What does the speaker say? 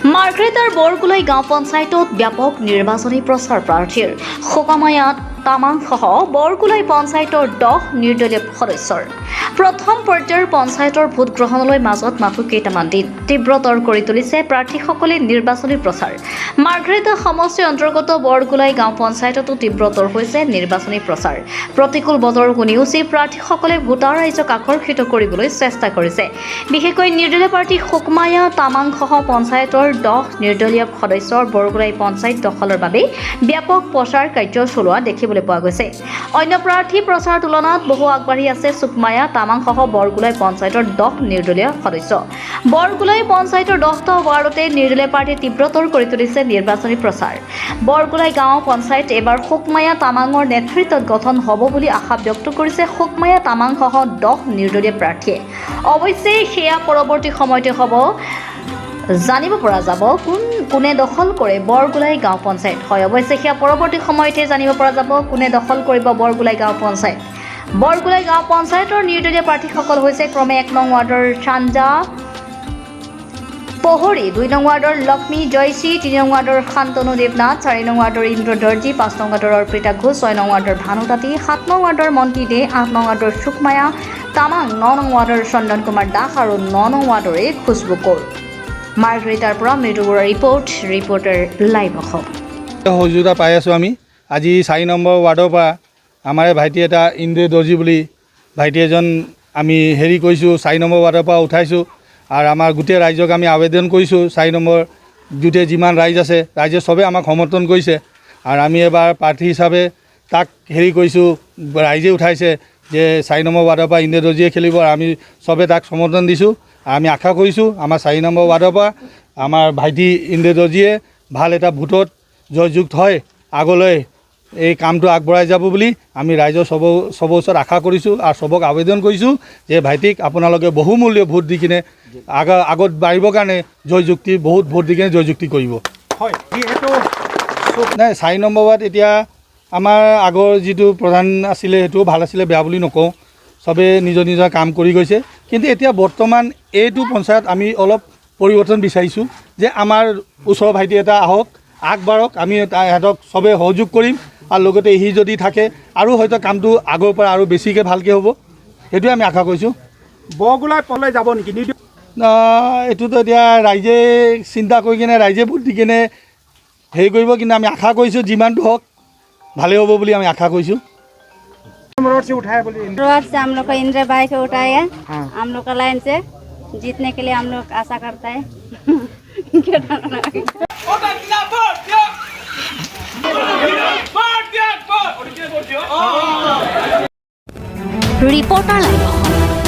মাৰ্গ্ৰেটাৰ বৰগুলাই গাঁও পঞ্চায়তত ব্যাপক নিৰ্বাচনী প্ৰচাৰ প্ৰাৰ্থীৰ খোকামায়াত তামাংসহ বৰগুলাই পঞ্চায়তৰ 10 নিৰ্দলীয় সদস্যৰ প্ৰথম পৰ্যায়ৰ পঞ্চায়তৰ ভোট গ্ৰহণলৈ মাজত মাথো কেইটামান দিন তীব্ৰতৰ কৰি তুলিছে প্ৰাৰ্থীসকলে নিৰ্বাচনী প্ৰচাৰ। মাৰ্গ্ৰেটা সমষ্টিৰ অন্তৰ্গত বৰগুলাই গাঁও পঞ্চায়ততো তীব্ৰতৰ হৈছে নিৰ্বাচনী প্ৰচাৰ। প্ৰতিকূল বতৰৰ নেওচি প্ৰাৰ্থীসকলে ভোটাৰ ৰাইজক আকৰ্ষিত কৰিবলৈ চেষ্টা কৰিছে। বিশেষকৈ নিৰ্দলীয় প্ৰাৰ্থী খোকমায়া তামাংসহ পঞ্চায়তৰ 10 নিৰ্দলীয় সদস্যৰ বৰগুলাই পঞ্চায়ত দখলৰ বাবে ব্যাপক প্ৰচাৰ কাৰ্য চলোৱা দেখিবলৈ পোৱা গৈছে। অন্য প্ৰাৰ্থী প্ৰচাৰৰ তুলনাত বহু আগবাঢ়ি আছে চুকমায়া তামাংসহ বৰগুলাই পঞ্চায়তৰ 10 নিৰ্দলীয় সদস্য। বৰগুলাই পঞ্চায়তৰ 10টা ৱাৰ্ডতে নিৰ্দলীয় প্ৰাৰ্থী তীব্ৰতৰ কৰি তুলিছে নিৰ্বাচনী প্ৰচাৰ। বৰগুলাই গাঁও পঞ্চায়ত এবাৰ খোকমায়া তামাঙৰ নেতৃত্বত গঠন হ'ব বুলি আশা ব্যক্ত কৰিছে খোকমায়া তামাংসহ 10 নিৰ্দলীয় প্ৰাৰ্থীয়ে। অৱশ্যে সেয়া পৰৱৰ্তী সময়তে হ'ব জানিব পৰা যাব কোনে দখল কৰে বৰগুলাই গাঁও পঞ্চায়ত। হয়, অৱশ্যে সেয়া পৰৱৰ্তী সময়তে জানিব পৰা যাব কোনে দখল কৰিব বৰগুলাই গাঁও পঞ্চায়ত। বৰগুলাই গাঁও পঞ্চায়তৰ নিৰ্দলীয় প্ৰাৰ্থীসকল হৈছে ক্ৰমে 1 নং ৱাৰ্ডৰ চাঞ্জা পহৰী, 2 নং ৱাৰ্ডৰ লক্ষ্মী জয়শ্ৰী, 3 নং ৱাৰ্ডৰ শান্তনু দেৱনাথ, 4 নং ৱাৰ্ডৰ ইন্দ্ৰ দৰ্জী, 5 নং ৱাৰ্ডৰ অৰ্পিতা ঘোষ, 6 নং ৱাৰ্ডৰ ভানু তাঁতী, 7 নং ৱাৰ্ডৰ মন্ত্ৰী দে, 8 নং ৱাৰ্ডৰ চুকমায়া তামাং, 9 নং ৱাৰ্ডৰ চন্দন কুমাৰ দাস আৰু 9 নং ৱাৰ্ডৰে খুশবু কৌৰ। মাৰ্গ্ৰেটাৰ পৰা মৃদু বৰুৱাৰ ৰিপৰ্টাৰ লাইভ অসম। সহযোগিতা পাই আছোঁ আমি। আজি 4 নম্বৰ ৱাৰ্ডৰ পৰা আমাৰ ভাইটি এটা ইন্দ্ৰ দৰ্জী বুলি ভাইটি এজন আমি কৰিছোঁ, 4 নম্বৰ ৱাৰ্ডৰ পৰা উঠাইছোঁ। আৰু আমাৰ গোটেই ৰাইজক আমি আবেদন কৰিছোঁ, 4 নম্বৰ গোটেই যিমান ৰাইজ আছে ৰাইজে চবে আমাক সমৰ্থন কৰিছে। আৰু আমি এবাৰ প্ৰাৰ্থী হিচাপে তাক কৰিছোঁ, ৰাইজে উঠাইছে যে 4 নম্বৰ ৱাৰ্ডৰ পৰা ইন্দ্ৰ দৰ্জীয়ে খেলিব। আমি চবে তাক সমৰ্থন দিছোঁ। আমি আশা কৰিছোঁ আমাৰ 4 নম্বৰ ৱাৰ্ডৰ পৰা আমাৰ ভাইটি ইন্দ্ৰ দৰ্জীয়ে ভাল এটা ভোটত জয়যুক্ত হয় আগলৈ এই কামটো আগবঢ়াই যাব বুলি আমি ৰাইজৰ চবৰ ওচৰত আশা কৰিছোঁ আৰু চবক আবেদন কৰিছোঁ যে ভাইটিক আপোনালোকে বহুমূল্য ভোট দি কিনে আগত বাঢ়িবৰ কাৰণে বহুত ভোট দি কিনে জয়যুক্তি কৰিব। হয়, নাই 4 নম্বৰ ৱাৰ্ড এতিয়া আমাৰ আগৰ যিটো প্ৰধান আছিলে সেইটোও ভাল আছিলে, বেয়া বুলি নকওঁ, চবে নিজৰ নিজৰ কাম কৰি গৈছে। কিন্তু এতিয়া বৰ্তমান এইটো পঞ্চায়ত আমি অলপ পৰিৱৰ্তন বিচাৰিছোঁ যে আমাৰ ওচৰৰ ভাইটি এটা আহক, আগবাঢ়ক, আমি সিহঁতক চবে সহযোগ কৰিম আৰু লগতে সি যদি থাকে আৰু হয়তো কামটো আগৰ পৰা আৰু বেছিকৈ ভালকৈ হ'ব, সেইটোৱে আমি আশা কৰিছোঁ। বৰগুলাই পলৈ যাব নেকি? এইটোতো এতিয়া ৰাইজে চিন্তা কৰি কিনে ৰাইজে ভোট দি কিনে কৰিব, কিন্তু আমি আশা কৰিছোঁ যিমানটো হওক ভালেই হ'ব বুলি আমি আশা কৰিছোঁ। रोड से हम लोग को इंद्र भाई को उठाया, हम लोग का लाइन से जीतने के लिए हम लोग आशा करता है। Reporter live.